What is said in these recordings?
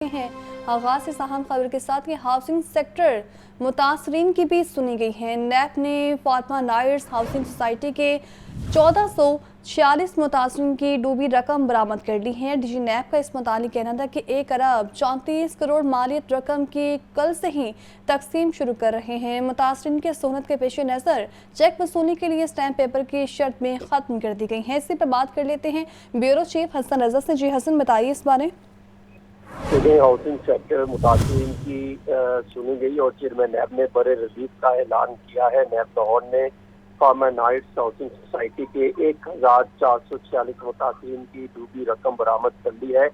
ہیں آغاز سے اہم خبر کے ساتھ کہ ہاؤسنگ سیکٹر متاثرین کی بھی سنی گئی ہے۔ نیب نے فاطمہ نائرز ہاؤسنگ سوسائٹی کے 1446 متاثرین کی ڈوبی رقم برآمد کر لی ہے۔ ڈی جی نیب کا اس متعلق کہنا تھا کہ 1 ارب 34 کروڑ مالیت رقم کی کل سے ہی تقسیم شروع کر رہے ہیں۔ متاثرین کے سہولت کے پیش نظر چیک وصولی کے لیے اسٹیمپ پیپر کی شرط میں ختم کر دی گئی ہے۔ اسی پر بات کر لیتے ہیں بیورو چیف حسن رضا سے۔ جی حسن، بتائیے اس بارے۔ ہاؤسنگ سیکٹر متاثرین کی سنی گئی اور چیئرمین نیب نے بڑے ریلیف کا اعلان کیا ہے۔ نیب لاہور نے فاطمہ نائرز ہاؤسنگ سوسائٹی کے 1446 متاثرین کی ڈوبی رقم برآمد کر لی ہے۔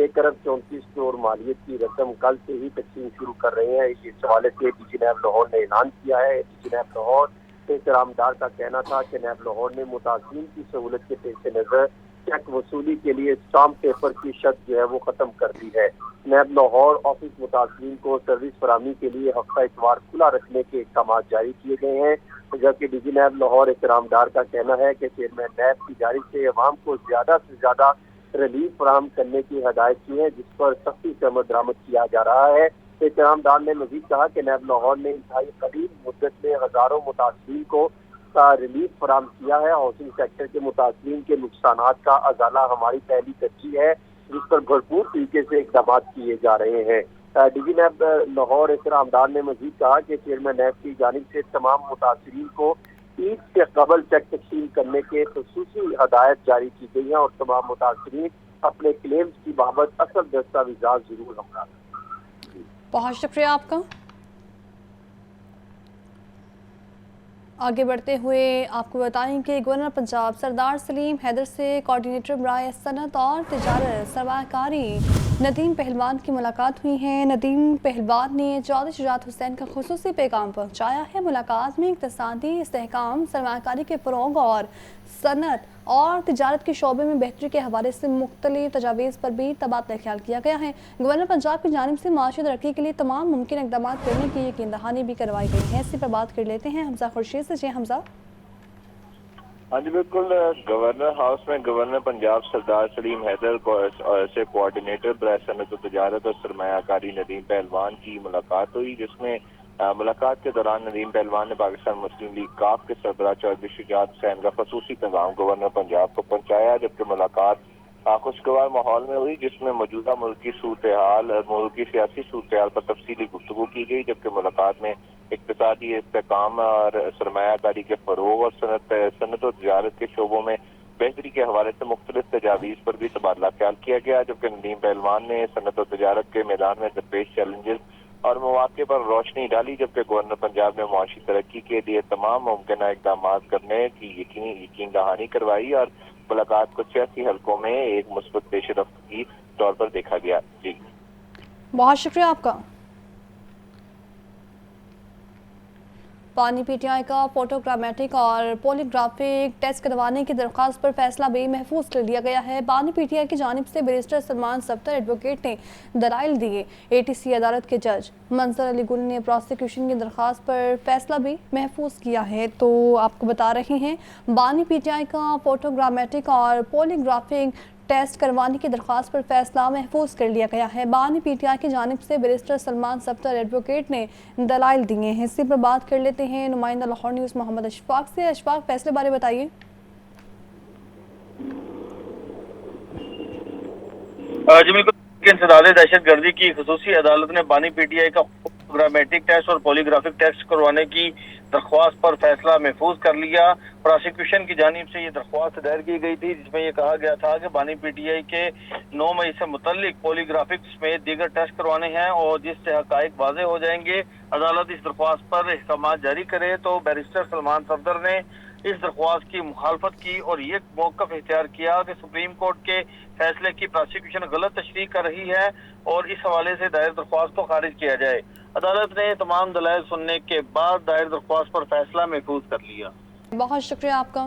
1 ارب 34 کروڑ مالیت کی رقم کل سے ہی تقسیم شروع کر رہے ہیں۔ اس حوالے سے ڈی جی نیب لاہور نے اعلان کیا ہے۔ ڈی جی نیب لاہور احترام ڈار کا کہنا تھا کہ نیب لاہور نے متاثرین کی سہولت کے پیش نظر چیک وصولی کے لیے اسٹامپ پیپر کی شرط جو ہے وہ ختم کر دی ہے۔ نیب لاہور آفس متاثرین کو سروس فراہمی کے لیے ہفتہ اتوار کھلا رکھنے کے اقدامات جاری کیے گئے ہیں، جبکہ ڈی جی نیب لاہور احترام ڈار کا کہنا ہے کہ چیئرمین نیب کی جانب سے عوام کو زیادہ سے زیادہ ریلیف فراہم کرنے کی ہدایت کی ہے، جس پر سختی سے عمل درآمد کیا جا رہا ہے۔ احترام ڈار نے مزید کہا کہ نیب لاہور نے انتہائی قلیل مدت میں ہزاروں متاثرین کو ریلیف فراہم کیا ہے۔ ہاؤسنگ سیکٹر کے متاثرین کے نقصانات کا ازالہ ہماری پہلی ترجیح ہے، جس پر بھرپور طریقے سے اقدامات کیے جا رہے ہیں۔ ڈی جی نیب لاہور احترام ڈار نے مزید کہا کہ چیئرمین نیب کی جانب سے تمام متاثرین کو عید سے قبل چیک تقسیم کرنے کے خصوصی ہدایت جاری کی گئی ہیں اور تمام متاثرین اپنے کلیمز کی بابت اصل دستاویزات ضرور ہمراہ کریں۔ بہت شکریہ آپ کا۔ آگے بڑھتے ہوئے آپ کو بتائیں کہ گورنر پنجاب سردار سلیم حیدر سے کوارڈینیٹر برائے صنعت اور تجارت سرمایہ کاری ندیم پہلوان کی ملاقات ہوئی ہے۔ ندیم پہلوان نے چودھری شجاعت حسین کا خصوصی پیغام پہنچایا ہے۔ ملاقات میں اقتصادی استحکام، سرمایہ کاری کے فروغ اور صنعت اور تجارت کے شعبے میں بہتری کے حوالے سے مختلف تجاویز پر بھی تبادلہ خیال کیا گیا ہے۔ گورنر پنجاب کی جانب سے معاشی ترقی کے لیے تمام ممکن اقدامات کرنے کی یقین دہانی بھی کروائی گئی ہے۔ اسی پر بات کر لیتے ہیں حمزہ خورشید سے۔ جی حمزہ۔ ہاں جی بالکل، گورنر ہاؤس میں گورنر پنجاب سردار سلیم حیدر سے کوارڈینیٹر برائے صنعت و تجارت اور سرمایہ کاری ندیم پہلوان کی ملاقات ہوئی، جس میں ملاقات کے دوران ندیم پہلوان نے پاکستان مسلم لیگ کاف کے سربراہ چودھری شجاعت حسین کا خصوصی پیغام گورنر پنجاب کو پہنچایا، جبکہ ملاقات خوشگوار ماحول میں ہوئی، جس میں موجودہ ملکی صورتحال، ملکی سیاسی صورتحال پر تفصیلی گفتگو کی گئی، جبکہ ملاقات میں اقتصادی استحکام اور سرمایہ کاری کے فروغ اور صنعت و تجارت کے شعبوں میں بہتری کے حوالے سے مختلف تجاویز پر بھی تبادلہ خیال کیا گیا، جبکہ ندیم پہلوان نے صنعت و تجارت کے میدان میں درپیش چیلنجز اور مواقع پر روشنی ڈالی، جبکہ گورنر پنجاب نے معاشی ترقی کے لیے تمام ممکنہ اقدامات کرنے کی یقین دہانی کروائی اور ملاقات کو سیاسی حلقوں میں ایک مثبت پیش رفت کی طور پر دیکھا گیا۔ جی بہت شکریہ آپ کا۔ پانی پی ٹی آئی کا فوٹوگرامیٹک اور پولیگرافک ٹیسٹ کروانے کی درخواست پر فیصلہ بھی محفوظ کر لیا گیا ہے۔ پانی پی ٹی آئی کی جانب سے بیرسٹر سلمان صفدر ایڈوکیٹ نے دلائل دیے۔ اے ٹی سی عدالت کے جج منظر علی گل نے پروسیکیوشن کی درخواست پر فیصلہ بھی محفوظ کیا ہے۔ تو آپ کو بتا رہے ہیں بانی پی ٹی آئی کا فوٹوگرامیٹک اور پولیگرافک ٹیسٹ کروانے کی درخواست پر فیصلہ محفوظ کر لیا گیا ہے۔ بانی پی ٹی آئی کی جانب سے بیرسٹر سلمان صفدر ایڈوکیٹ نے دلائل دیے ہیں۔ اسی پر بات کر لیتے ہیں نمائندہ لاہور نیوز محمد اشفاق سے۔ اشفاق، فیصلے بارے بتائیے۔ جی بالکل، انسداد دہشت گردی کی خصوصی عدالت نے بانی پی ٹی آئی کا فوٹوگرامیٹک ٹیسٹ اور پولیگرافک ٹیسٹ کروانے کی درخواست پر فیصلہ محفوظ کر لیا۔ پروسیکیوشن کی جانب سے یہ درخواست دائر کی گئی تھی، جس میں یہ کہا گیا تھا کہ بانی پی ٹی آئی کے 9 مئی سے متعلق پولیگرافک سمیت دیگر ٹیسٹ کروانے ہیں اور جس سے حقائق واضح ہو جائیں گے عدالت اس درخواست پر احکامات جاری کرے۔ تو بیرسٹر سلمان صفدر نے اس درخواست کی مخالفت کی اور یہ موقف اختیار کیا کہ سپریم کورٹ کے فیصلے کی پروسیکیوشن غلط تشریح کر رہی ہے اور اس حوالے سے دائر درخواست کو خارج کیا جائے۔ عدالت نے تمام دلائل سننے کے بعد دائر درخواست پر فیصلہ محفوظ کر لیا۔ بہت شکریہ آپ کا۔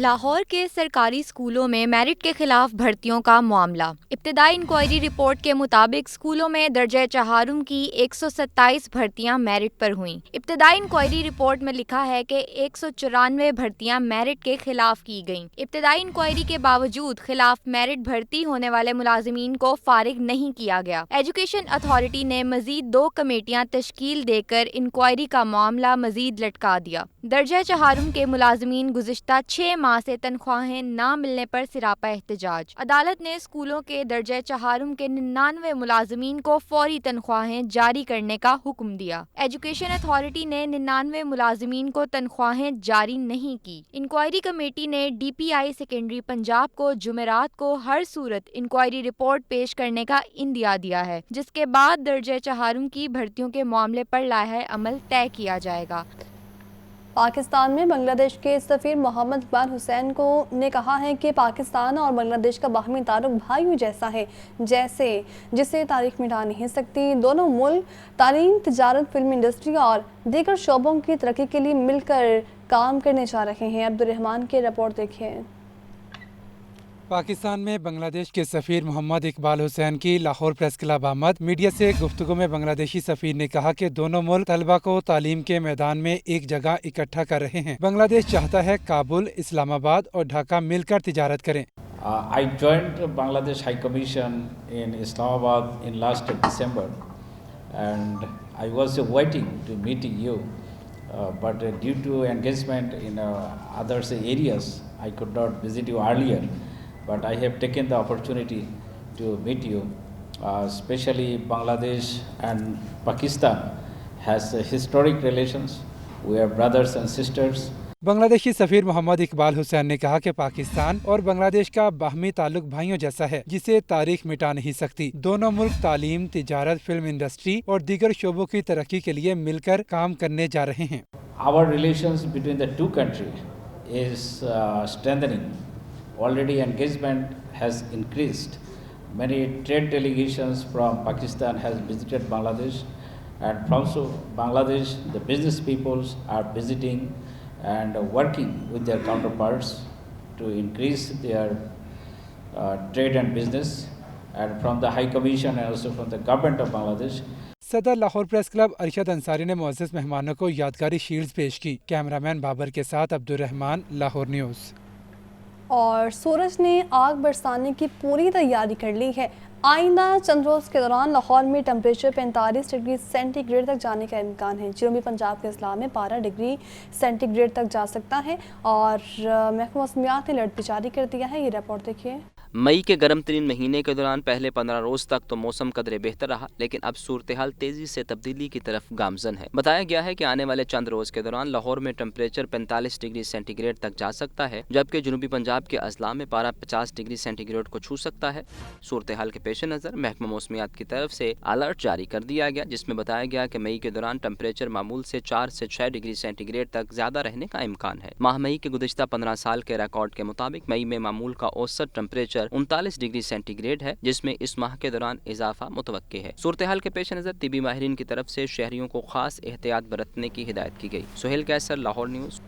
لاہور کے سرکاری اسکولوں میں میرٹ کے خلاف بھرتیوں کا معاملہ۔ ابتدائی انکوائری رپورٹ کے مطابق اسکولوں میں درجہ چہارم کی 127 بھرتیاں میرٹ پر ہوئیں۔ ابتدائی انکوائری رپورٹ میں لکھا ہے کہ 194 بھرتیاں میرٹ کے خلاف کی گئیں۔ ابتدائی انکوائری کے باوجود خلاف میرٹ بھرتی ہونے والے ملازمین کو فارغ نہیں کیا گیا۔ ایجوکیشن اتھارٹی نے مزید 2 کمیٹیاں تشکیل دے کر انکوائری کا معاملہ مزید لٹکا دیا۔ درجہ چہارم کے ملازمین گزشتہ 6 ماہ سے تنخواہیں نہ ملنے پر سراپا احتجاج۔ عدالت نے اسکولوں کے درجہ چہارم کے 99 ملازمین کو فوری تنخواہیں جاری کرنے کا حکم دیا۔ ایجوکیشن اتھارٹی نے 99 ملازمین کو تنخواہیں جاری نہیں کی۔ انکوائری کمیٹی نے ڈی پی آئی سیکنڈری پنجاب کو جمعرات کو ہر صورت انکوائری رپورٹ پیش کرنے کا عندیہ دیا ہے، جس کے بعد درجہ چہارم کی بھرتیوں کے معاملے پر لائحہ عمل طے کیا جائے گا۔ پاکستان میں بنگلہ دیش کے سفیر محمد اقبال حسین نے کہا ہے کہ پاکستان اور بنگلہ دیش کا باہمی تعلق بھائیوں جیسا ہے جسے تاریخ مٹا نہیں سکتی۔ دونوں ملک تعلیم، تجارت، فلم انڈسٹری اور دیگر شعبوں کی ترقی کے لیے مل کر کام کرنے جا رہے ہیں۔ عبدالرحمان کی رپورٹ دیکھیں۔ پاکستان میں بنگلہ دیش کے سفیر محمد اقبال حسین کی لاہور پریس کلب آمد۔ میڈیا سے گفتگو میں بنگلہ دیشی سفیر نے کہا کہ دونوں ملک طلبہ کو تعلیم کے میدان میں ایک جگہ اکٹھا کر رہے ہیں۔ بنگلہ دیش چاہتا ہے کابل، اسلام آباد اور ڈھاکہ مل کر تجارت کریں۔ I joined Bangladesh High Commission in Islamabad in last December, and I was waiting to meet you, but due to engagement in other areas, I could not visit you earlier. But I have taken the opportunity to meet you. Especially Bangladesh and Pakistan has historic relations. We are brothers and sisters. بنگلہ دیشی سفیر محمد اقبال حسین نے کہا کہ پاکستان اور بنگلہ دیش کا باہمی تعلق بھائیوں جیسا ہے جسے تاریخ مٹا نہیں سکتی۔ دونوں ملک تعلیم، تجارت، فلم انڈسٹری اور دیگر شعبوں کی ترقی کے لیے مل کر کام کرنے جا رہے ہیں۔ Our relations between the two countries is strengthening. Already engagement has increased. Many trade delegations from Pakistan has visited Bangladesh, and from Bangladesh the business peoples are visiting and working with their counterparts to increase their trade and business, and from the High Commission and also from the government of Bangladesh. صدر Lahore press club Arshad Ansari نے معزز مہمانوں کو یادگاری shields پیش کی۔ Cameraman Babar کے ساتھ Abdul Rahman, Lahore news. اور سورج نے آگ برسانے کی پوری تیاری کر لی ہے۔ آئندہ چند روز کے دوران لاہور میں ٹمپریچر 45 ڈگری سینٹی گریڈ تک جانے کا امکان ہے۔ جنوبی پنجاب کے اضلاع میں 12 ڈگری سینٹی گریڈ تک جا سکتا ہے، اور محکمہ موسمیات نے الرٹ بھی جاری کر دیا ہے۔ یہ رپورٹ دیکھیے۔ مئی کے گرم ترین مہینے کے دوران پہلے 15 روز تک تو موسم قدرے بہتر رہا، لیکن اب صورتحال تیزی سے تبدیلی کی طرف گامزن ہے۔ بتایا گیا ہے کہ آنے والے چند روز کے دوران لاہور میں ٹمپریچر 45 ڈگری سینٹی گریڈ تک جا سکتا ہے، جبکہ جنوبی پنجاب کے اضلاع میں پارہ 50 ڈگری سینٹی گریڈ کو چھو سکتا ہے۔ صورتحال کے پیش نظر محکمہ موسمیات کی طرف سے الرٹ جاری کر دیا گیا، جس میں بتایا گیا کہ مئی کے دوران ٹمپریچر معمول سے 4 سے 6 ڈگری سینٹی گریڈ تک زیادہ رہنے کا امکان ہے۔ ماہ مئی کے گزشتہ 15 سال کے ریکارڈ کے مطابق مئی میں معمول کا اوسط ٹمپریچر 39 ڈگری سینٹی گریڈ ہے، جس میں اس ماہ کے دوران اضافہ متوقع ہے۔ صورتحال کے پیش نظر طبی ماہرین کی طرف سے شہریوں کو خاص احتیاط برتنے کی ہدایت کی گئی۔ سہیل کیسر، لاہور نیوز۔